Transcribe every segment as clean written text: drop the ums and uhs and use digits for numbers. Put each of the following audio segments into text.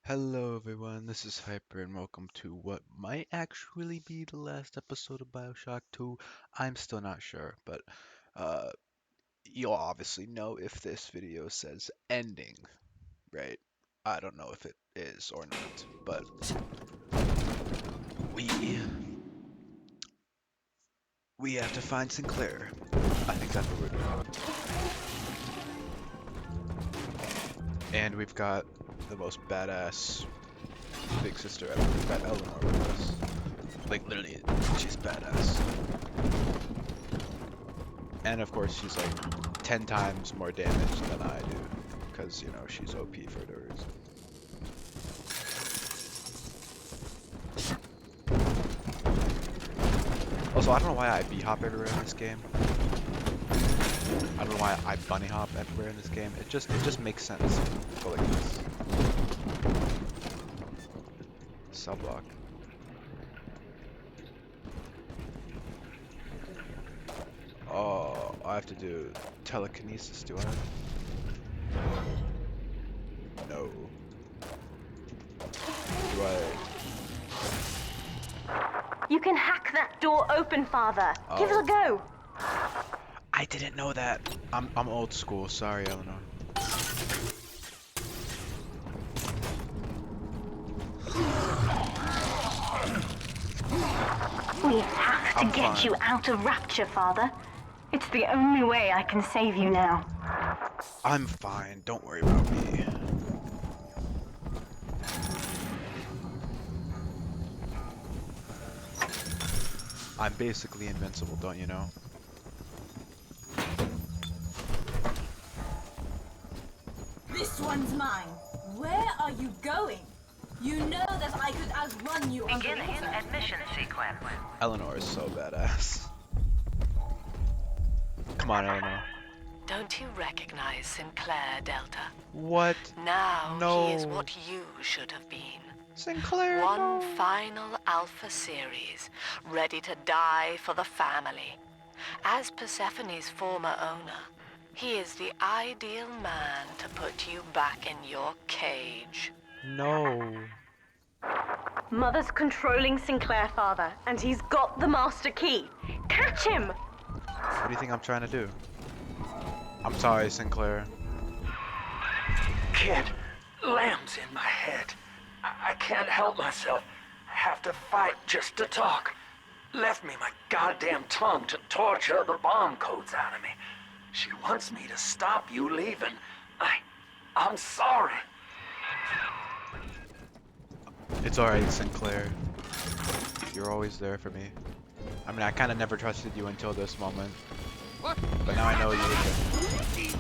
Hello everyone, this is Hyper and welcome to what might actually be the last episode of Bioshock 2. I'm still not sure, but uh, you'll obviously know if this video says ending, right? I don't know if it is or not, but we we have to find Sinclair. I think that's what we're doing. And we've got the most badass big sister ever. We've got Eleanor with us. Like literally, she's badass. And of course, she's like 10 times more damage than I do, because, you know, she's OP for no reason. Also, I don't know why I B-hop everywhere in this game. I don't know why I bunny hop everywhere in this game. It just makes sense to go like this. Cell block. Oh, I have to do telekinesis, do I? No. Do I? You can hack that door open, Father. Give it Oh. a go. I didn't know that. I'm old school. Sorry, Eleanor. We have to get fine. you out of Rapture, Father. It's the only way I can save you now. I'm fine. Don't worry about me. I'm basically invincible, don't you know? This one's mine. Where are you going? You know that I could outrun you. Beginning admission sequence. Eleanor is so badass. Come on, Eleanor. Don't you recognize Sinclair, Delta? What? Now No. he is what you should have been. Sinclair, One no. final Alpha series, ready to die for the family. As Persephone's former owner, he is the ideal man to put you back in your cage. No. Mother's controlling Sinclair, Father, and he's got the master key. Catch him! What do you think I'm trying to do? I'm sorry, Sinclair. Kid, lamb's in my head. I can't help myself. I have to fight just to talk. Left me my goddamn tongue to torture the bomb codes out of me. She wants me to stop you leaving. I'm sorry. It's alright, Sinclair. You're always there for me. I mean, I kind of never trusted you until this moment. But now I know you.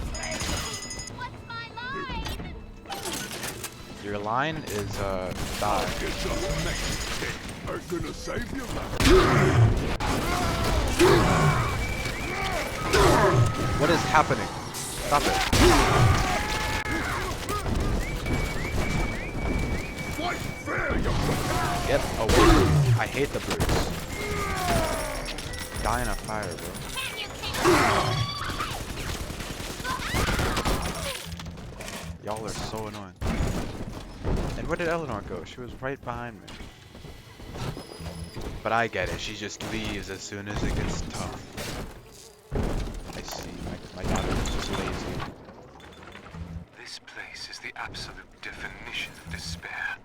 Your line is, die. I'm gonna save you, What is happening? Stop it. Fight fair, you Get away. I hate the brutes. Die in a fire, bro. Y'all are so annoying. And where did Eleanor go? She was right behind me. But I get it. She just leaves as soon as it gets tough. I see. My daughter is just lazy. This place is the absolute definition of despair.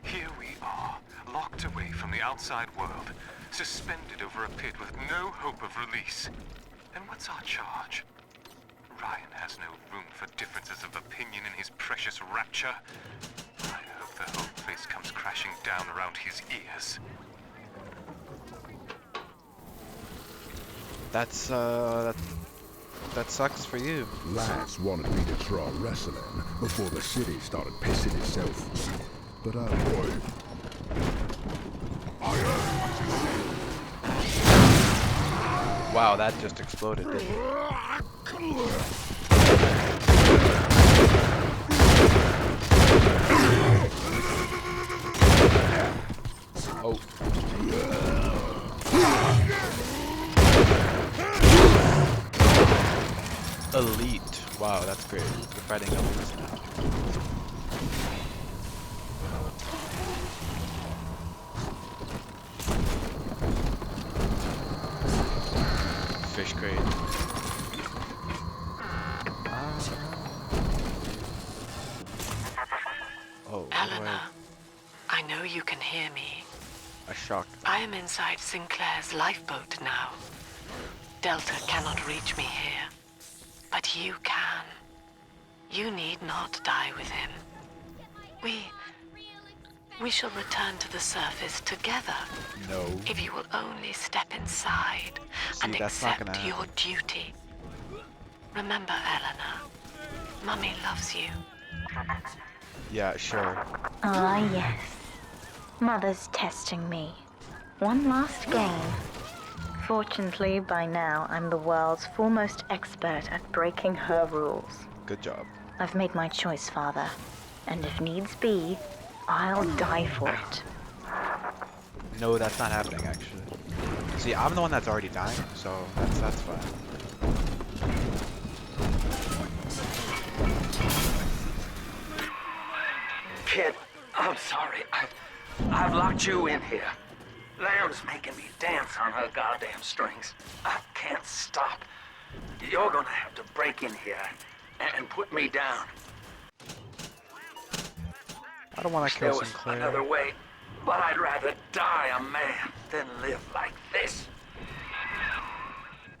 Here we are, locked away from the outside world, suspended over a pit with no hope of release. And what's our charge? Ryan has no room for differences of opinion in his precious rapture. I hope the whole place comes crashing down around his ears. That sucks for you. Lads wanted me to try wrestling before the city started pissing itself. But boy, I heard Wow, that just exploded, didn't it? Oh. Elite. Wow, that's great. We're fighting elites now. Great. Oh, what do Eleanor, I know you can hear me. I shock. I am inside Sinclair's lifeboat now. Delta cannot reach me here, but you can. You need not die with him. We shall return to the surface together. No. If you will only step inside See, and that's not accept gonna your happen. duty. Remember, Eleanor, Mummy loves you. Yeah, sure. Ah, yes. Mother's testing me. One last game. Fortunately, by now, I'm the world's foremost expert at breaking her rules. Good job. I've made my choice, Father. And if needs be, I'll die for it. No, that's not happening, actually. See, I'm the one that's already dying, so that's fine. Kid, I'm sorry. I've locked you in here. Lamb's making me dance on her goddamn strings. I can't stop. You're gonna have to break in here and put me down. I don't want to There kill was Sinclair. another way, but I'd rather die a man than live like this.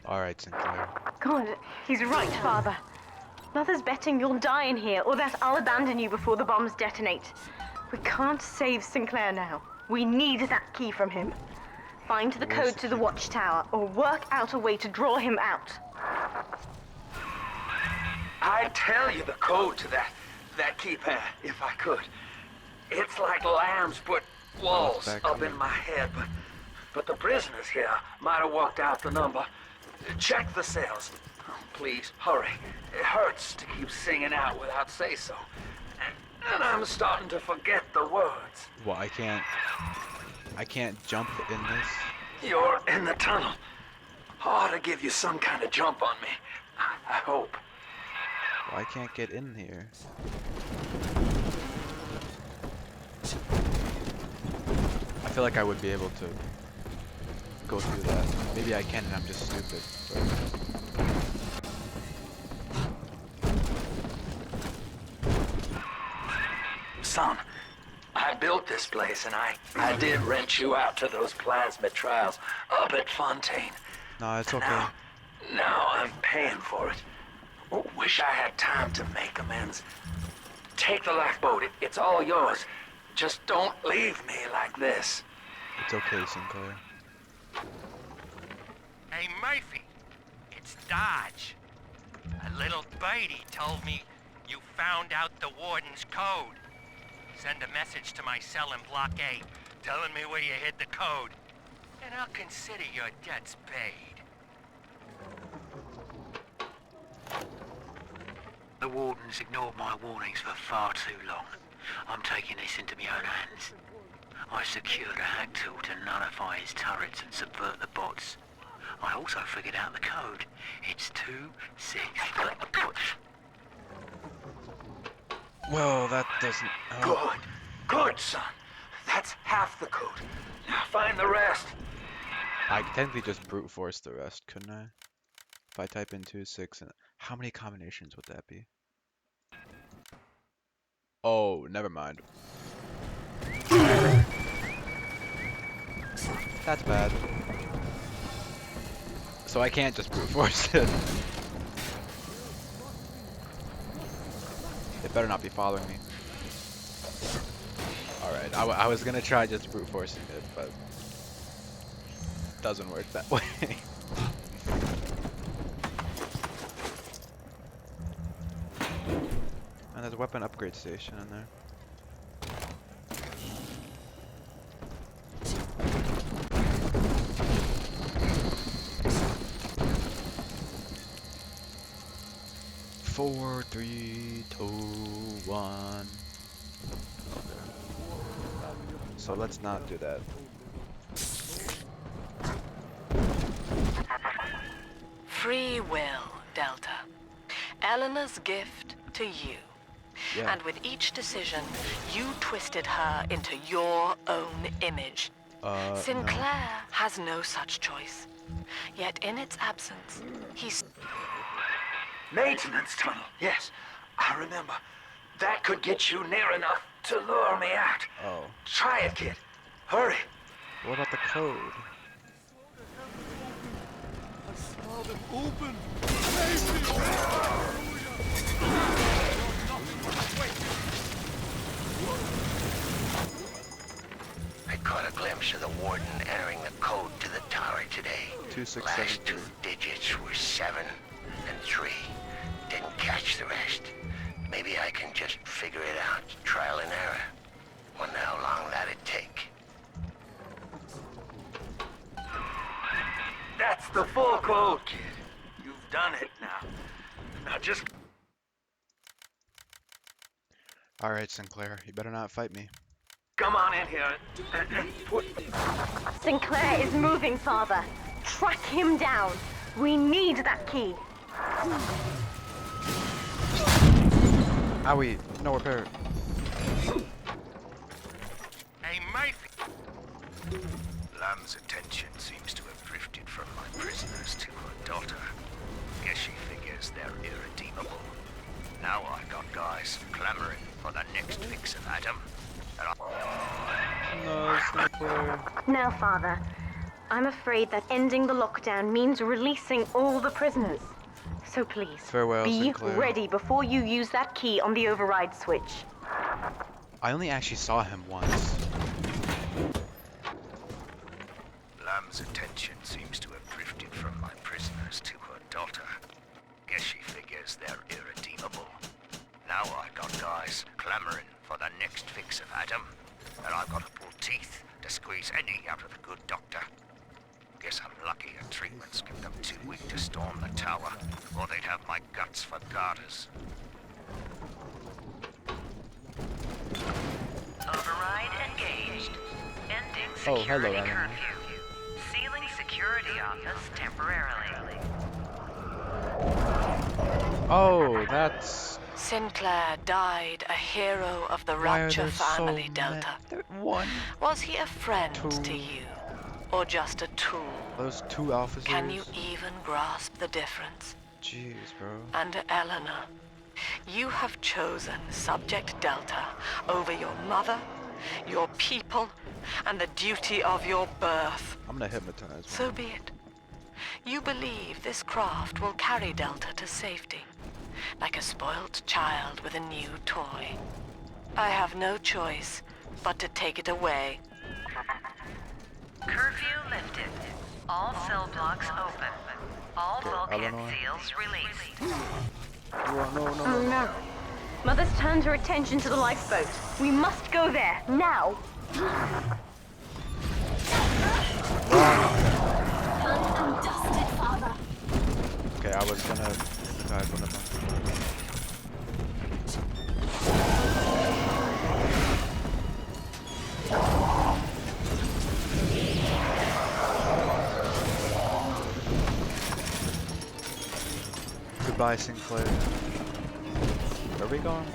Alright, Sinclair. God, he's right, Father. Mother's betting you'll die in here, or that I'll abandon you before the bombs detonate. We can't save Sinclair now. We need that key from him. Find the Where's code the to the key? watchtower, or work out a way to draw him out. I'd tell you the code to that keypad if I could. It's like Lamb's put walls back up here? in my head, but the prisoners here might have worked out the number. Check the cells. Oh, please, hurry. It hurts to keep singing out without say-so. And I'm starting to forget the words. Well, I can't jump in this. You're in the tunnel. Ought to give you some kind of jump on me. I hope. Well, I can't get in here. I feel like I would be able to go through that. Maybe I can and I'm just stupid. Son, I built this place and I did rent you out to those plasmid trials up at Fontaine. No, it's okay. Now I'm paying for it. Wish I had time to make amends. Take the lifeboat. It's all yours. Just don't leave me like this. It's okay, Sinclair. Hey, Murphy, it's Dodge. A little birdie told me you found out the warden's code. Send a message to my cell in Block A, telling me where you hid the code, and I'll consider your debts paid. The warden's ignored my warnings for far too long. I'm taking this into my own hands. I secured a hack tool to nullify his turrets and subvert the bots. I also figured out the code. It's 2-6. Well, that doesn't help. Good, son. That's half the code. Now find the rest. I could technically just brute force the rest, couldn't I? If I type in 2-6 and how many combinations would that be? Oh, never mind. That's bad. So I can't just brute force it. It better not be following me. Alright, I was gonna try just brute forcing it, but it doesn't work that way. And there's a weapon upgrade station in there. Four, three, two, one. Okay. So let's not do that. Free will, Delta. Eleanor's gift to you. Yeah. And with each decision, you twisted her into your own image. No. Sinclair has no such choice. Yet in its absence, he's... Maintenance tunnel, yes. I remember. That could get you near enough to lure me out. Oh. Try it, kid. Hurry. What about the code? I saw them open! I caught a glimpse of the warden entering the code to the tower today. 2672. Last two digits were 7 and 3. Didn't catch the rest. Maybe I can just figure it out, trial and error. Wonder how long that'd take. That's the full code, kid. You've done it now. Now just... Alright, Sinclair, you better not fight me. come on in here and put... Sinclair is moving, Father. Track him down. We need that key. Owie, no repair. Hey, Murphy! Lamb's attention seems to have drifted from my prisoners to her daughter. Guess she figures they're irredeemable. Now I got guys clamoring for the next fix of Adam. And No, Sinclair. Now, Father, I'm afraid that ending the lockdown means releasing all the prisoners. So please, Farewell, be Sinclair. ready before you use that key on the override switch. I only actually saw him once. Lamb's attention seems to have drifted from my prisoners to her daughter. Guess she figures they're irredeemable. Now I got guys clamoring for the next fix of Adam, and I've got to pull teeth to squeeze any out of the good doctor. Guess I'm lucky her treatments kept them too weak to storm the tower, or they'd have my guts for garters. Override engaged. Ending Oh, security hello, Eleanor. curfew. Sealing security office temporarily. Oh, that's... Sinclair died a hero of the Why are Rapture there family, so Delta. One. Was he a friend Two. to you? Or just a tool? Those two officers. Can you even grasp the difference? Jeez, bro. And Eleanor, you have chosen Subject Delta over your mother, your people, and the duty of your birth. I'm gonna hypnotize. So be it. You believe this craft will carry Delta to safety, like a spoilt child with a new toy. I have no choice but to take it away. Curfew lifted. All cell blocks open. All bulkhead Eleanor. seals released. Oh no. Mother's turned her attention to the lifeboat. We must go there, now. Done and dusted, Father. Okay, I was gonna hypnotize one of them. Goodbye, Sinclair. Where are we going?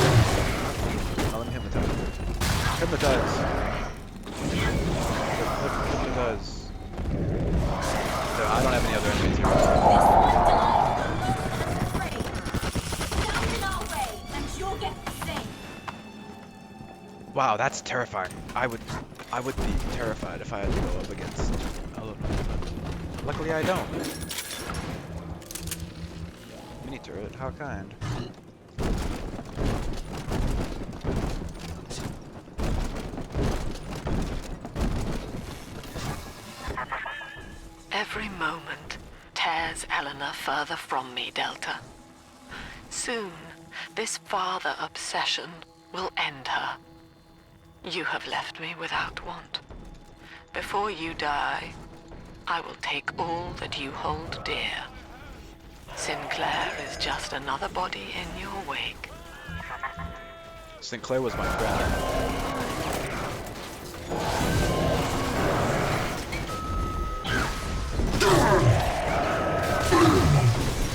Oh, let me hypnotize. Hypnotize. Hypnotize. No, I don't have any other enemies here. Stand in our way, and you'll get the same. Wow, that's terrifying. I would be terrified if I had to go up against Eleanor. Luckily, I don't. Mini turret, how kind. Every moment tears Eleanor further from me, Delta. Soon, this father obsession will end her. You have left me without want. Before you die, I will take all that you hold dear. Sinclair is just another body in your wake. Sinclair was my friend.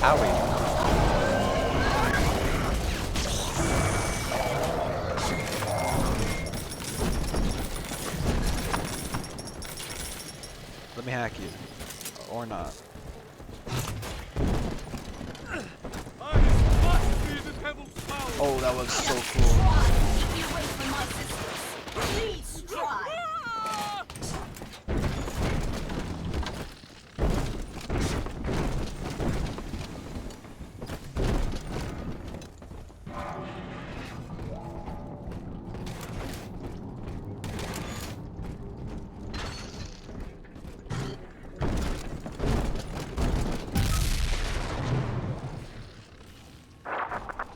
Owie. Let me hack you. Or not. Oh, that was so cool. Keep me away from my sisters. Please try.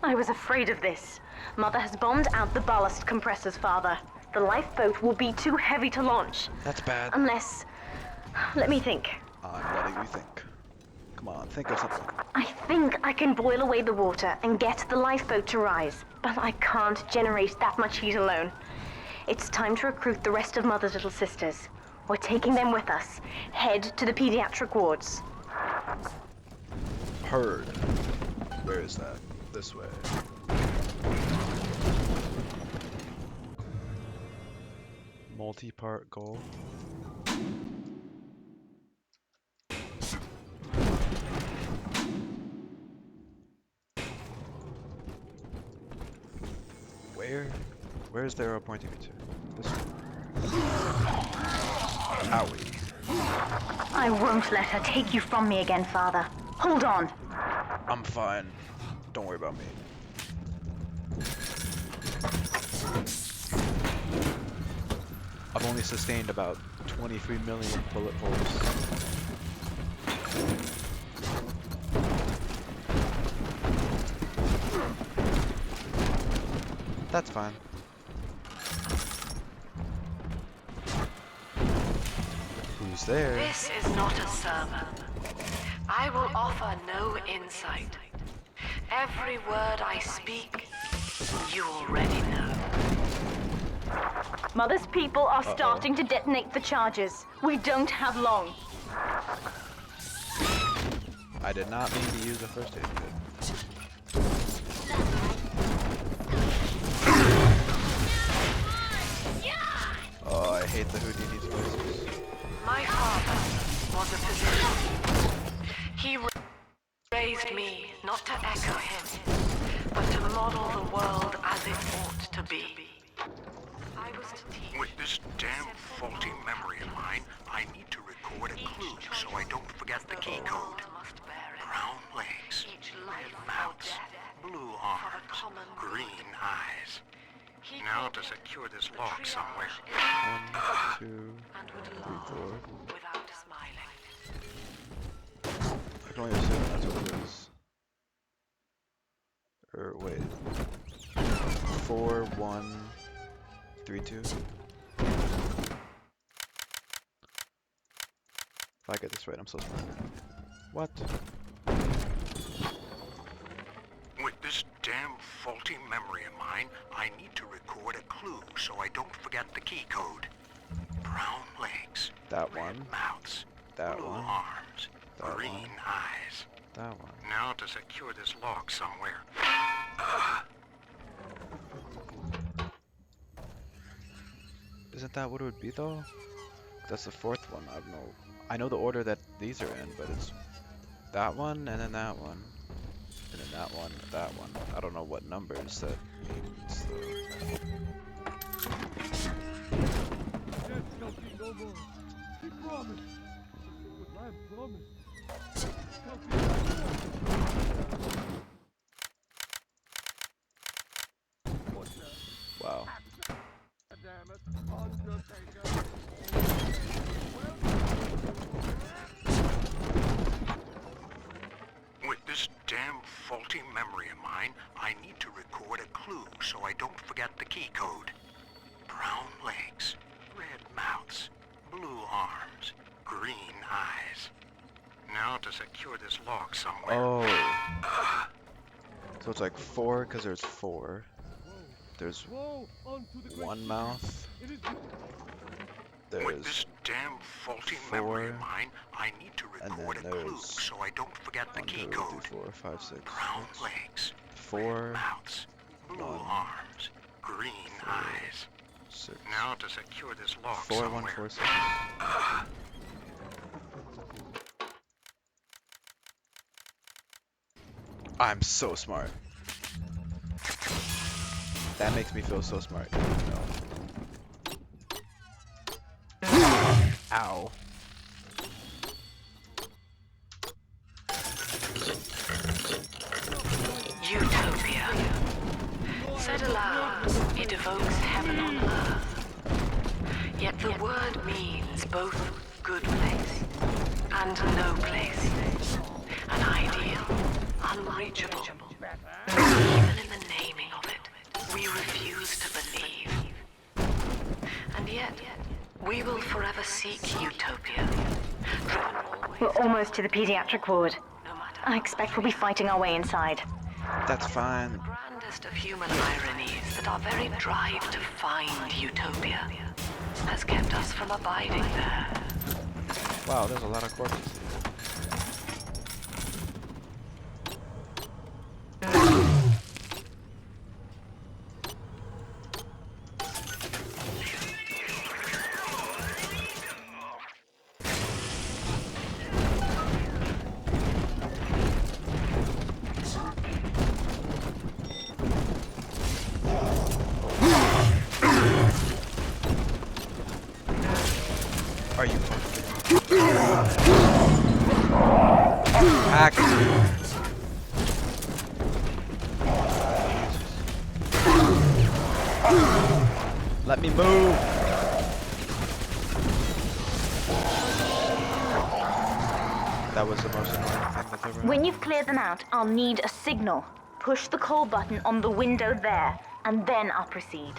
I was afraid of this. Mother has bombed out the ballast compressors, Father. The lifeboat will be too heavy to launch. That's bad. Unless... Let me think. I'm letting you think. Come on, think of something. I think I can boil away the water and get the lifeboat to rise, but I can't generate that much heat alone. It's time to recruit the rest of Mother's little sisters. We're taking them with us. Head to the pediatric wards. Heard. Where is that? This way. Multi-part goal. Where's the arrow pointing me to? This way. Owie. I won't let her take you from me again, Father. Hold on. I'm fine. Don't worry about me. I've only sustained about 23 million bullet holes. That's fine. Who's there? This is not a sermon. I will offer no insight. Every word I speak, you already know. Mother's people are starting to detonate the charges. We don't have long. I did not mean to use a first aid kit. Oh, I hate the Houdini's voices. My father was a physician. He raised me not to echo him, but to model the world as it ought to be. I was to teach. With this damn faulty memory of mine, I need to record a clue so I don't forget the key code. Brown legs, red mouths, blue arms, green eyes. Now to secure this lock somewhere. 1, 2, 3, 4. Without smiling. I can only assume that's what it is. Or wait. 4, 1, 3, 2. If I get this right, I'm so smart. What? With this damn faulty memory of mine, I need to record a clue so I don't forget the key code. Brown legs, That red one. mouths, That blue one. arms, That green one. eyes. That one. Now to secure this lock somewhere. Isn't that what it would be though? That's the fourth one. I don't know. I know the order that these are in, but it's that one and then that one. And then that one, that one. I don't know what numbers that means though. Wow. With this damn faulty memory of mine, I need to record a clue so I don't forget the key code. Brown legs, red mouths, blue arms, green eyes. Now to secure this lock somewhere. Oh. So it's like 4 because there's 4. There's one mouth. With There's this damn faulty 4. memory of mine, I need to And record a then clue there's so I don't forget the 1, key 2, code. 3, 4, 5, 6. Brown legs, 4, mouths, blue 1, arms, green 4, eyes. 6. Now to secure this lock 4, 1, somewhere. 4, 6. I'm so smart. That makes me feel so smart. No. Ow. Utopia. Said aloud, it evokes heaven on earth. Yet the word means both good place and no place. An ideal, unreachable. Even in the naming of it, we refuse to believe. And yet, we will forever seek utopia. Driven always We're almost to the pediatric ward. I expect we'll be fighting our way inside. That's fine. the grandest of human ironies that our very drive to find utopia has kept us from abiding there. Wow, there's a lot of corpses. Are you fucking hack? Let me move. That was the most annoying thing that's ever happened. When you've cleared them out, I'll need a signal. Push the call button on the window there, and then I'll proceed.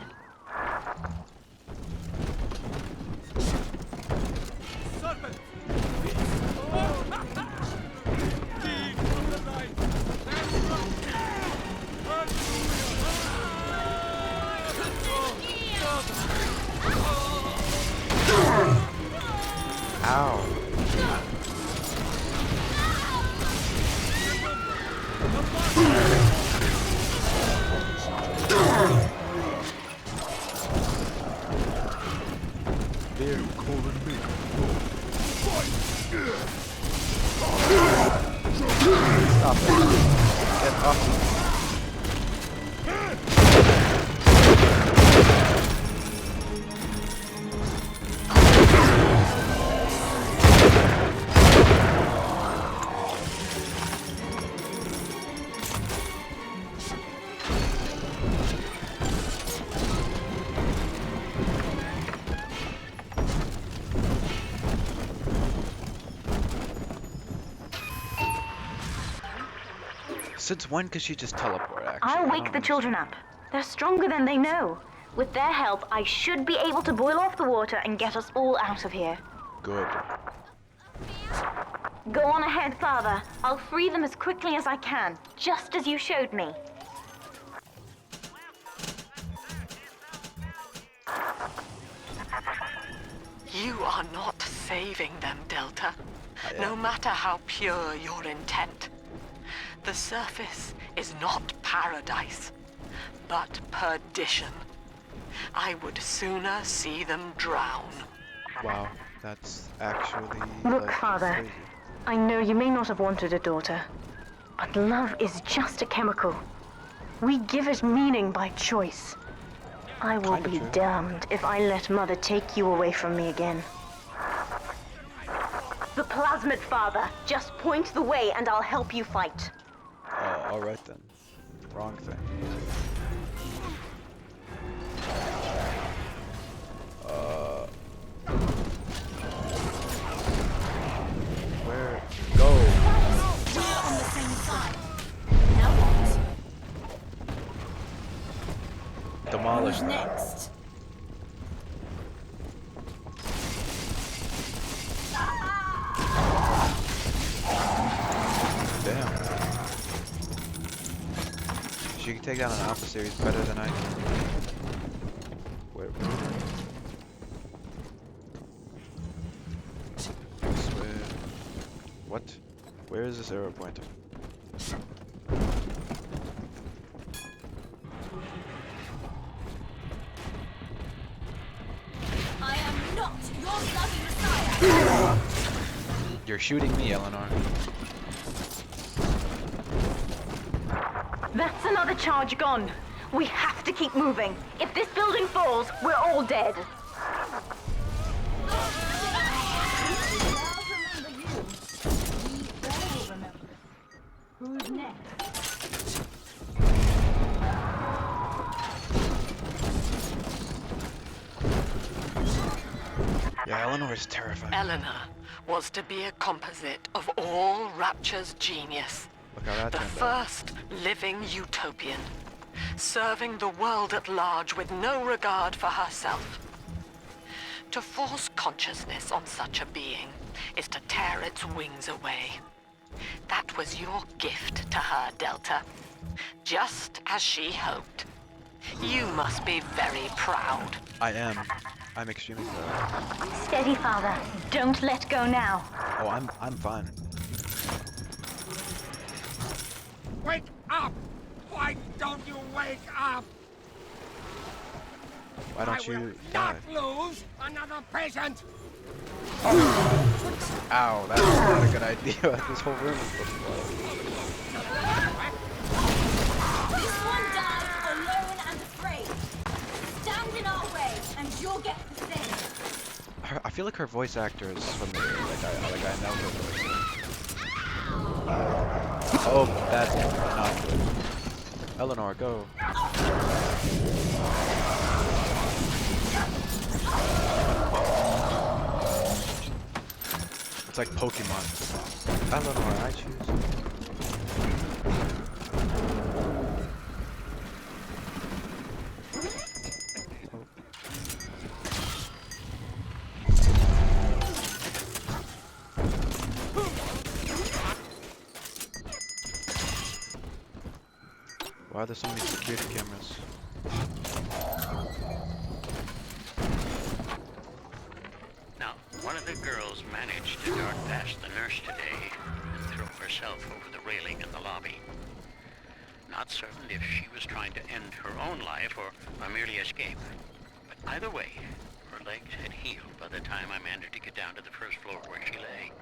Ow. They're calling me. Stop it. Get off. Since when could she just teleport, actually? I'll I wake don't the children up. They're stronger than they know. With their help, I should be able to boil off the water and get us all out of here. Good. Go on ahead, Father. I'll free them as quickly as I can, just as you showed me. You are not saving them, Delta. I No am. matter how pure your intent. The surface is not paradise, but perdition. I would sooner see them drown. Wow, that's actually Look, like, Father. crazy. I know you may not have wanted a daughter, but love is just a chemical. We give it meaning by choice. I will Kinda be true. damned if I let Mother take you away from me again. The plasmid, Father. Just point the way and I'll help you fight. Alright then. Wrong thing. Where? Go! We're on the same side. Now what? Demolish Who's that. next? Damn. She can take down an Alpha series better than I can. Where? Swear. What? Where is this arrow pointer? I am not your bloody messiah. You're shooting me, Eleanor. another charge gone. We have to keep moving. If this building falls, we're all dead. Who's next? Yeah, Eleanor is terrifying. Eleanor was to be a composite of all Rapture's genius. Look how that The turned out. first living utopian, serving the world at large with no regard for herself. To force consciousness on such a being is to tear its wings away. That was your gift to her, Delta. Just as she hoped. You must be very proud. I am. I'm extremely proud. Steady, Father. Don't let go now. Oh, I'm fine. Wake up! Why don't you wake up? Why don't you die? Lose another patient! Ow, that's not a good idea. This whole room is looking This one died alone and afraid. Stand in our way, and you'll get the same. I feel like her voice actor is familiar. Like I know her voice. Oh, that's not good. Eleanor, go. It's like Pokemon. Eleanor, I choose. Why are there so many security cameras? Now, one of the girls managed to dart past the nurse today and throw herself over the railing in the lobby. Not certain if she was trying to end her own life or merely escape. But either way, her legs had healed by the time I managed to get down to the first floor where she lay.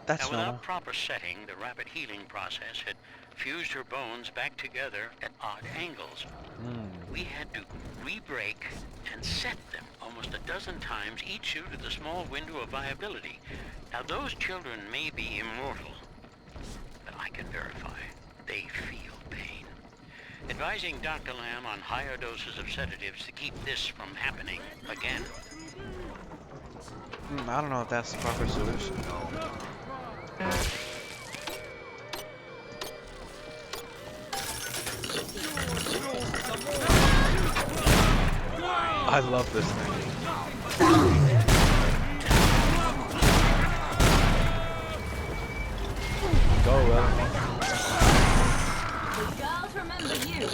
That's Now, normal. without proper setting, the rapid healing process had fused her bones back together at odd angles. We had to re-break and set them almost a dozen times, each due to the small window of viability. Now, those children may be immortal, but I can verify they feel pain. Advising Dr. Lamb on higher doses of sedatives to keep this from happening again. I don't know if that's the proper solution. I love this thing. Go, Eleanor. The girls remember you.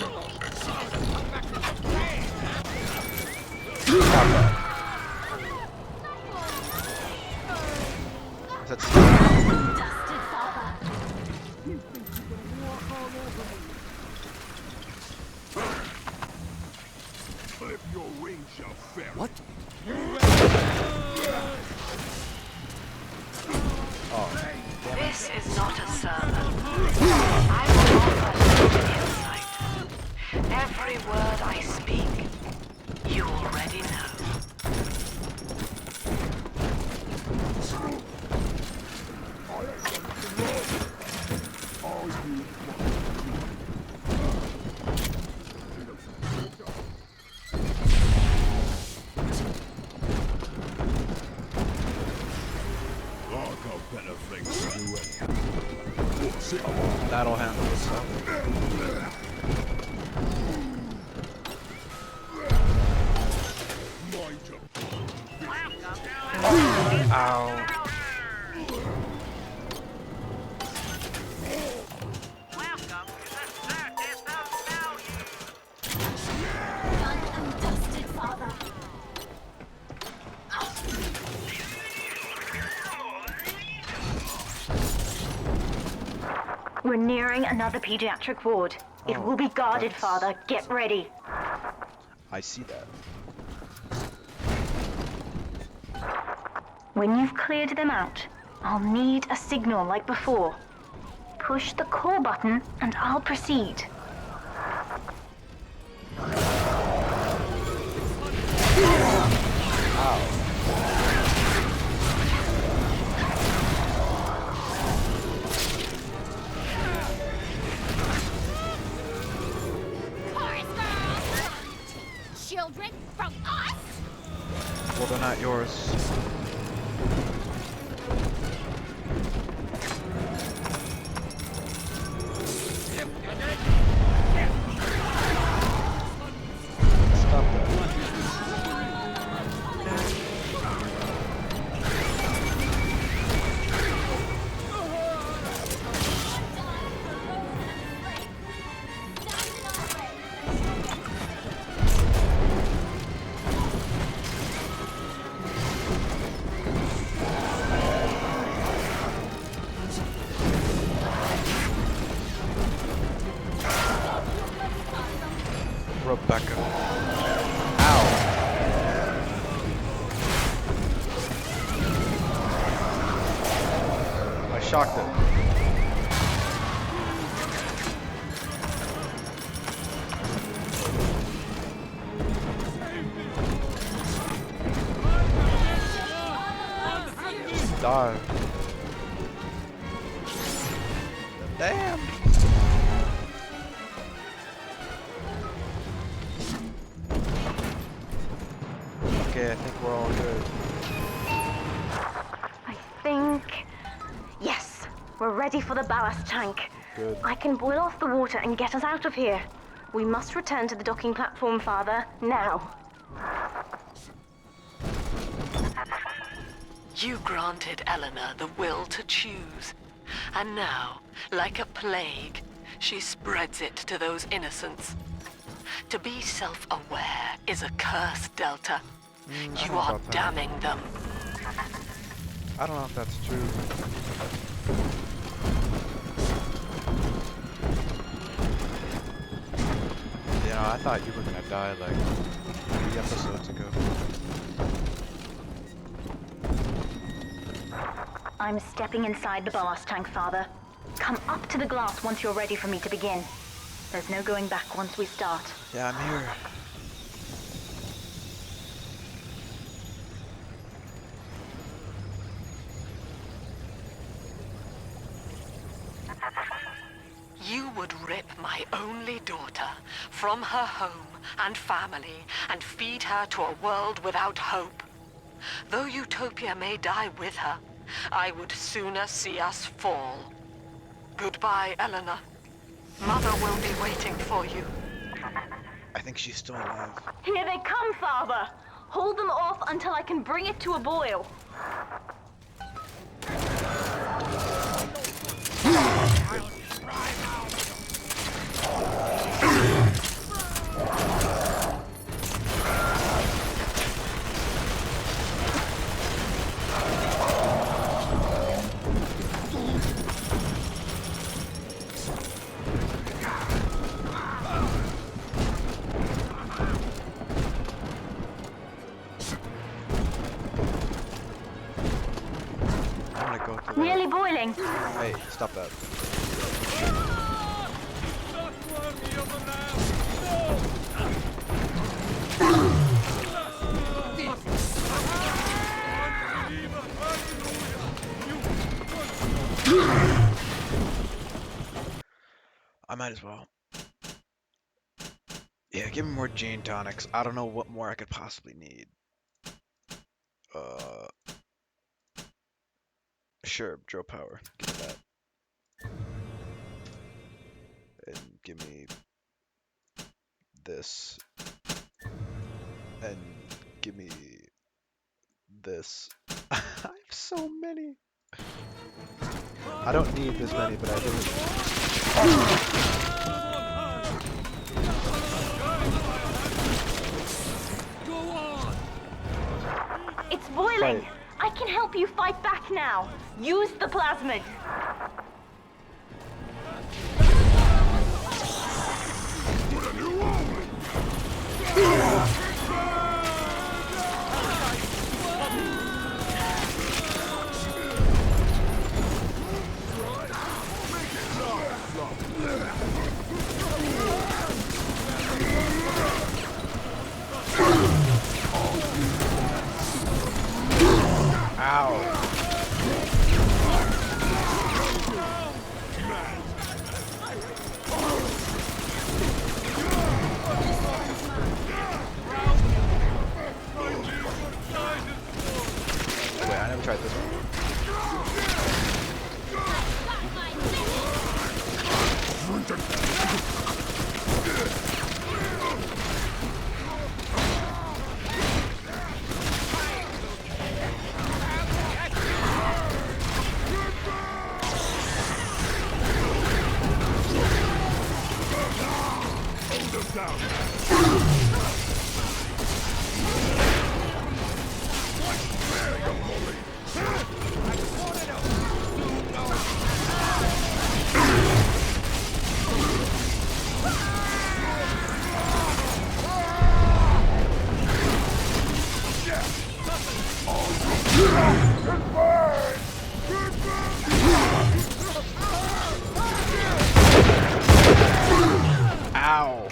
Stop that. That's Dusted Father. Clip your wings, you ferret. What? oh. This is not a sermon. I will offer you insight. Every word I speak, you already know. That'll handle itself. Ow. Done and dusted, Father. We're nearing another pediatric ward. It Oh, will be guarded, that's- Father. Get ready. I see that. When you've cleared them out, I'll need a signal like before. Push the call button and I'll proceed. Children from us? Well, they're not yours. Stop that. Rebecca. Ow. I shocked it. Die. Damn. Okay, I think we're all good. I think... Yes, we're ready for the ballast tank. Good. I can boil off the water and get us out of here. We must return to the docking platform, Father, now. You granted Eleanor the will to choose. And now, like a plague, she spreads it to those innocents. To be self-aware is a curse, Delta. You are damning them. I don't know if that's true. You know, I thought you were gonna die like 3 episodes ago. I'm stepping inside the ballast tank, Father. Come up to the glass once you're ready for me to begin. There's no going back once we start. Yeah, I'm here. You would rip my only daughter from her home and family and feed her to a world without hope. Though Utopia may die with her, I would sooner see us fall. Goodbye, Eleanor. Mother will be waiting for you. I think she's still alive. Here they come, Father! Hold them off until I can bring it to a boil. I'm gonna go through Nearly that. boiling. Hey, stop that. I might as well. Yeah, give me more gene tonics. I don't know what more I could possibly need. Sure, drill power. Give me that. And give me this. And give me this. I have so many. I don't need this many, but I do. It's boiling. I can help you fight back now. Use the plasmid.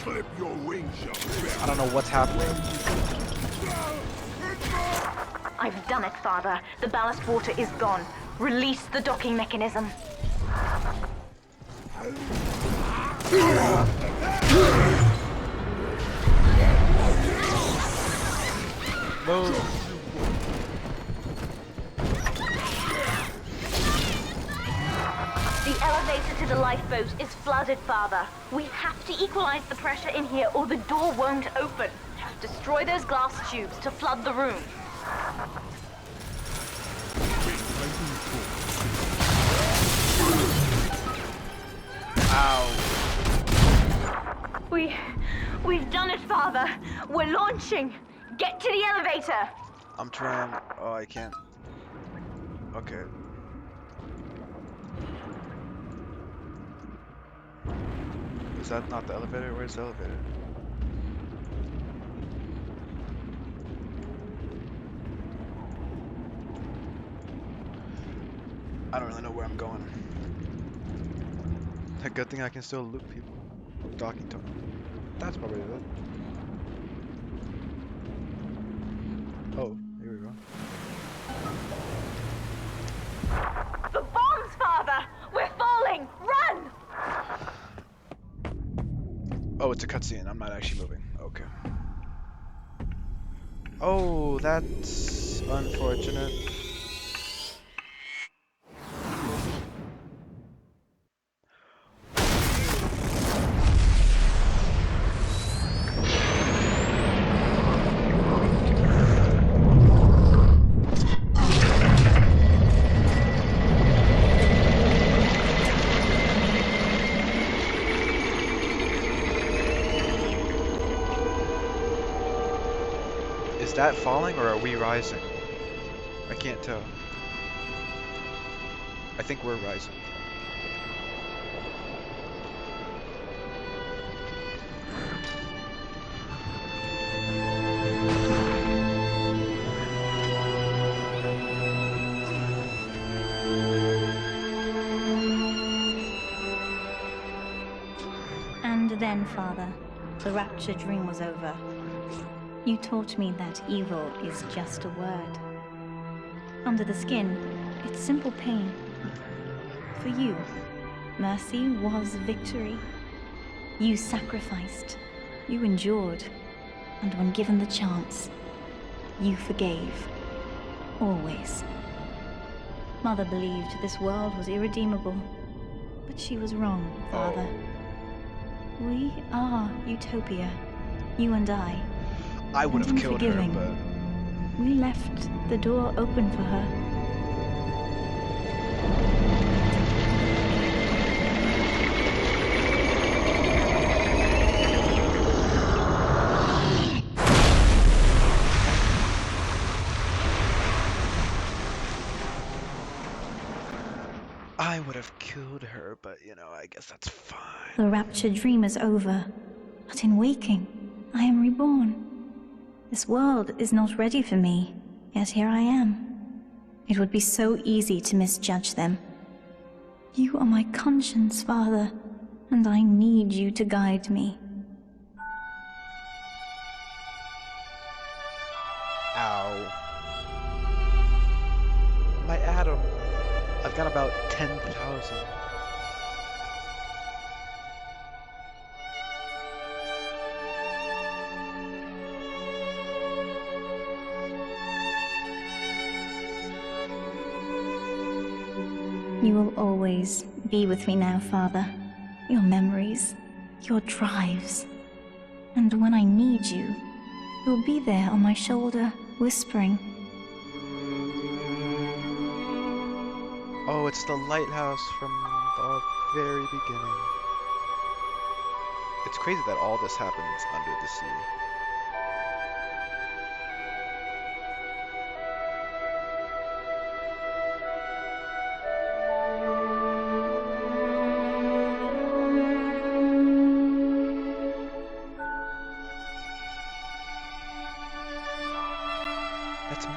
Clip your wings, young bitch. I don't know what's happening. I've done it, Father. The ballast water is gone. Release the docking mechanism. Move. The elevator to the lifeboat is flooded, Father. We have to equalize the pressure in here or the door won't open. Destroy those glass tubes to flood the room. Ow. We've done it, Father. We're launching. Get to the elevator. I'm trying. Oh, I can't. Okay. Is that not the elevator? Where's the elevator? I don't really know where I'm going. A good thing I can still loot people. Talking to them. That's probably it. Oh, here we go. The bombs, Father! We're falling! Run! Oh, it's a cutscene. I'm not actually moving. Okay. Oh, that's unfortunate. Is that falling or are we rising? I can't tell. I think we're rising. And then, Father, the rapture dream was over. You taught me that evil is just a word. Under the skin, it's simple pain. For you, mercy was victory. You sacrificed, you endured, and when given the chance, you forgave. Always. Mother believed this world was irredeemable, but she was wrong, Father. We are Utopia, you and I. I would have killed her, forgiving, but we left the door open for her. I would have killed her, but you know, I guess that's fine. The rapture dream is over, but in waking, I am reborn. This world is not ready for me, yet here I am. It would be so easy to misjudge them. You are my conscience, Father, and I need you to guide me. Ow. My Adam. I've got about 10,000. You will always be with me now, Father. Your memories, your drives. And when I need you, you'll be there on my shoulder, whispering. Oh, it's the lighthouse from the very beginning. It's crazy that all this happens under the sea. That's me.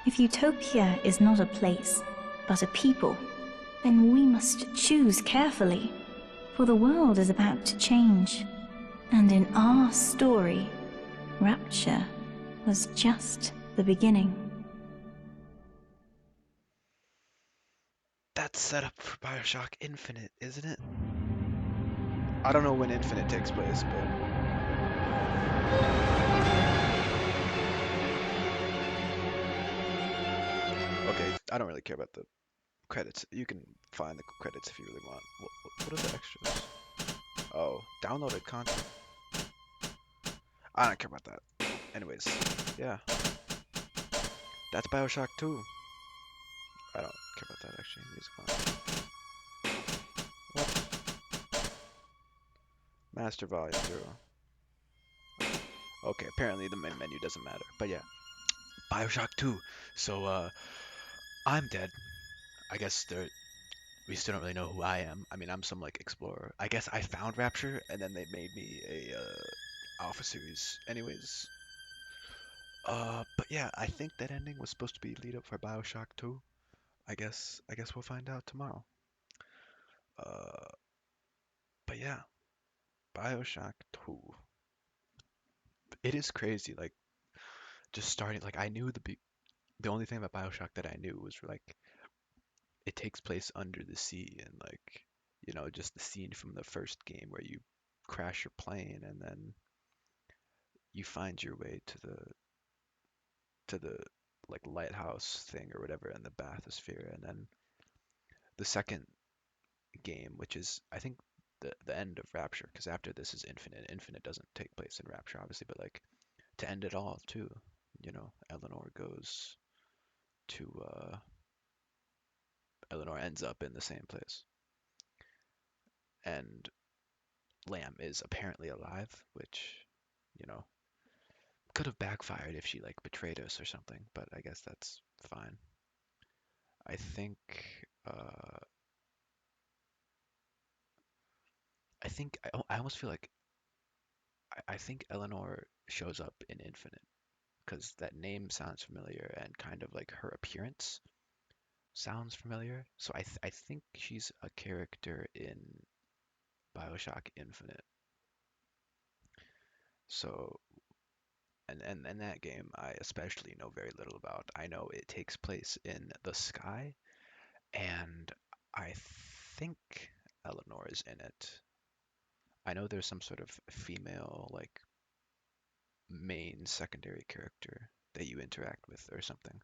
If utopia is not a place, but a people, then we must choose carefully, for the world is about to change. And in our story, Rapture was just the beginning. That's set up for Bioshock Infinite, isn't it? I don't know when Infinite takes place, but okay, I don't really care about the credits. You can find the credits if you really want. What are the extras? Oh, downloaded content. I don't care about that. Anyways, yeah, that's Bioshock 2. I don't care about that actually. Music on. What? Master Volume 0. Okay, apparently the main menu doesn't matter. But yeah, Bioshock 2. So I'm dead. I guess we still don't really know who I am. I mean, I'm some like explorer. I guess I found Rapture and then they made me a Alpha series. Anyways, but yeah, I think that ending was supposed to be lead up for Bioshock 2. I guess we'll find out tomorrow. Uh, but yeah, Bioshock 2. It is crazy. Like just starting. Like I knew the only thing about Bioshock that I knew was like it takes place under the sea and like just the scene from the first game where you crash your plane and then you find your way to the like lighthouse thing or whatever in the bathysphere, and then the second game, which is I think the end of Rapture, because after this is Infinite. Infinite doesn't take place in Rapture, obviously, but like to end it all too, Eleanor goes to Eleanor ends up in the same place, and Lamb is apparently alive, which you know could have backfired if she like betrayed us or something, but I guess that's fine. I think uh I almost feel like I think Eleanor shows up in Infinite because that name sounds familiar and kind of like her appearance sounds familiar. So I think she's a character in BioShock Infinite. So and that game I especially know very little about. I know it takes place in the sky, and I think Eleanor is in it. I know there's some sort of female like main secondary character that you interact with or something,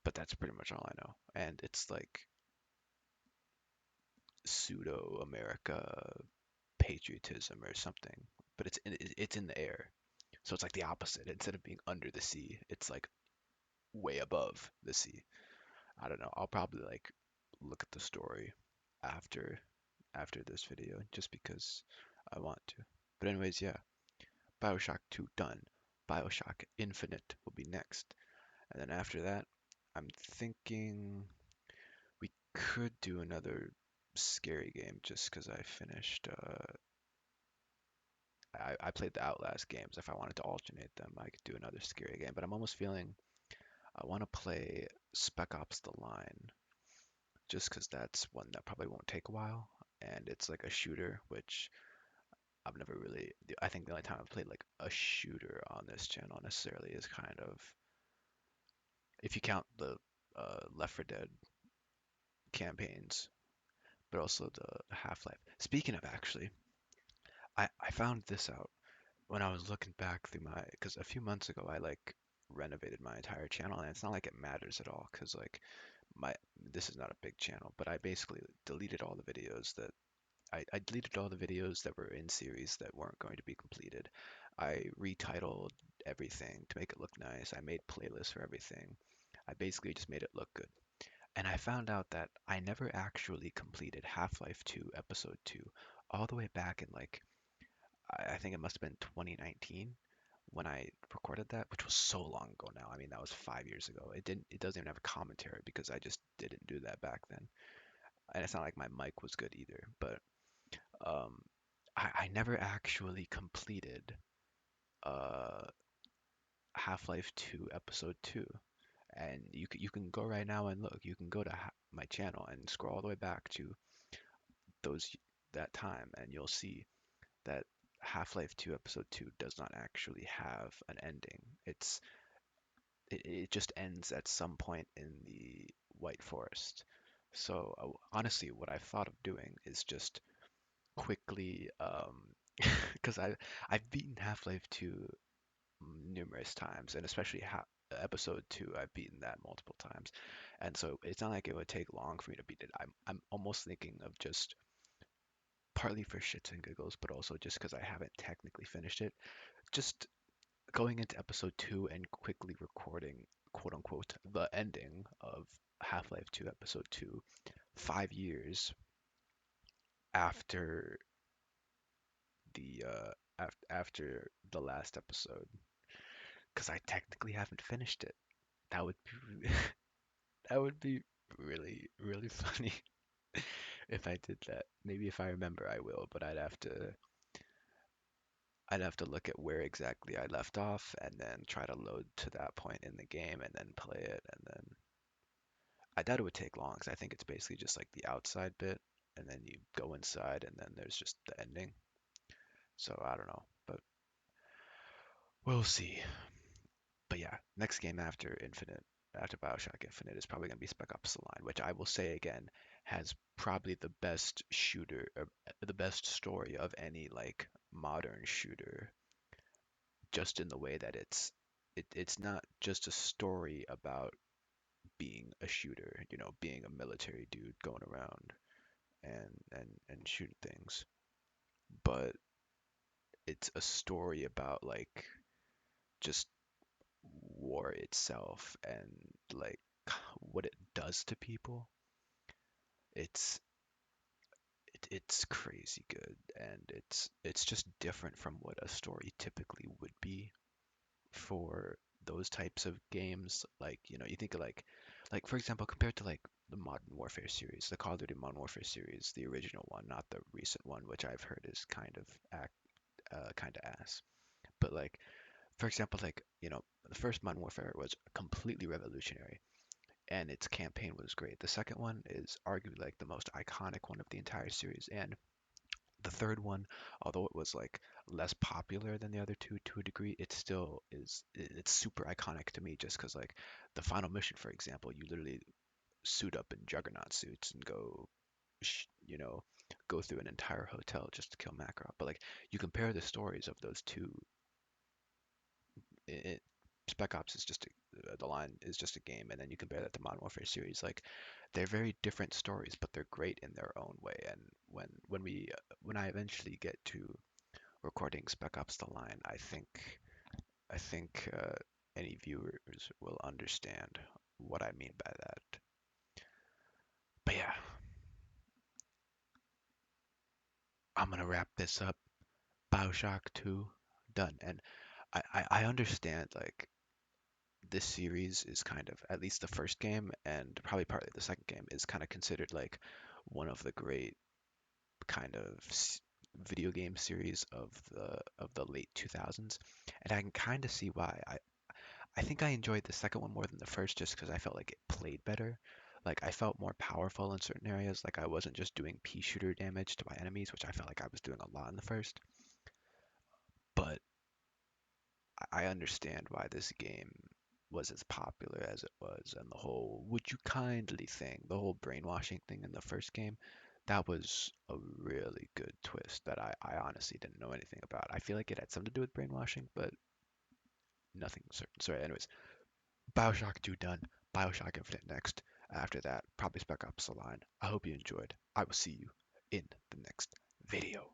but that's pretty much all I know. And it's like pseudo America patriotism or something, but it's in the air. So it's like the opposite. Instead of being under the sea, it's like way above the sea. I don't know. I'll probably like look at the story after this video just because I want to. But anyways, yeah. BioShock 2 done. BioShock Infinite will be next. And then after that, I'm thinking we could do another scary game just because I finished. I played the Outlast games. If I wanted to alternate them, I could do another scary game. But I'm almost feeling I want to play Spec Ops: The Line just because that's one that probably won't take a while, and it's like a shooter, which I've never really. I think the only time I've played like a shooter on this channel necessarily is kind of if you count the Left 4 Dead campaigns, but also the Half-Life. Speaking of actually, I found this out when I was looking back through my, because a few months ago I like renovated my entire channel, and it's not like it matters at all, because like my this is not a big channel, but I basically deleted all the videos that I deleted all the videos that were in series that weren't going to be completed. I retitled everything to make it look nice. I made playlists for everything. I basically just made it look good. And I found out that I never actually completed Half-Life 2 Episode 2 all the way back in like I think it must have been 2019 when I recorded that, which was so long ago now. I mean, that was 5 years ago. It doesn't even have a commentary because I just didn't do that back then. And it's not like my mic was good either, but um, I never actually completed uh, Half-Life 2 Episode 2. And you can go right now and look. You can go to my channel and scroll all the way back to those that time, and you'll see that Half-Life 2 Episode 2 does not actually have an ending. It just ends at some point in the White Forest. So honestly, what I've thought of doing is just quickly, because I've beaten Half-Life 2 numerous times, and especially Episode 2, I've beaten that multiple times, and so it's not like it would take long for me to beat it. I'm almost thinking of just partly for shits and giggles, but also just because I haven't technically finished it, just going into Episode 2 and quickly recording, quote unquote, the ending of Half-Life 2 Episode 2, 5 years after after the last episode, because I technically haven't finished it. That would be that would be really really funny if I did that. Maybe if I remember, I will, but I'd have to look at where exactly I left off and then try to load to that point in the game and then play it, and then I doubt it would take long because I think it's basically just like the outside bit, and then you go inside, and then there's just the ending. So I don't know, but we'll see. But yeah, next game after Infinite, after Bioshock Infinite, is probably going to be Spec Ops: The Line, which I will say again has probably the best shooter, the best story of any like modern shooter, just in the way that it's not just a story about being a shooter, being a military dude going around and shooting things, but it's a story about like just war itself and like what it does to people. It's it's crazy good, and it's just different from what a story typically would be for those types of games. Like, you think of like for example, compared to like the Modern Warfare series, the Call of Duty Modern Warfare series, the original one, not the recent one, which I've heard is kind of ass. But like, for example, like, the first Modern Warfare was completely revolutionary and its campaign was great. The second one is arguably like the most iconic one of the entire series, and the third one, although it was like less popular than the other two to a degree, it still is. It's super iconic to me just because like the final mission, for example, you literally suit up in juggernaut suits and you know, go through an entire hotel just to kill Makarov. But like you compare the stories of those two, it, Spec Ops is just the line is just a game, and then you compare that to Modern Warfare series. Like they're very different stories, but they're great in their own way. And when I eventually get to recording Spec Ops: The Line, I think any viewers will understand what I mean by that. But yeah, I'm gonna wrap this up. Bioshock 2 done, and I understand like this series is kind of, at least the first game and probably partly the second game, is kind of considered like one of the great kind of video game series of the late 2000s, and I can kind of see why. I think I enjoyed the second one more than the first just because I felt like it played better. Like I felt more powerful in certain areas. Like I wasn't just doing pea shooter damage to my enemies, which I felt like I was doing a lot in the first. But I understand why this game was as popular as it was, and the whole "would you kindly" thing, the whole brainwashing thing in the first game, that was a really good twist that I honestly didn't know anything about. I feel like it had something to do with brainwashing, but nothing certain. Sorry, anyways, Bioshock 2 done. Bioshock Infinite next. After that, probably Spec Ops: The Line. I hope you enjoyed. I will see you in the next video.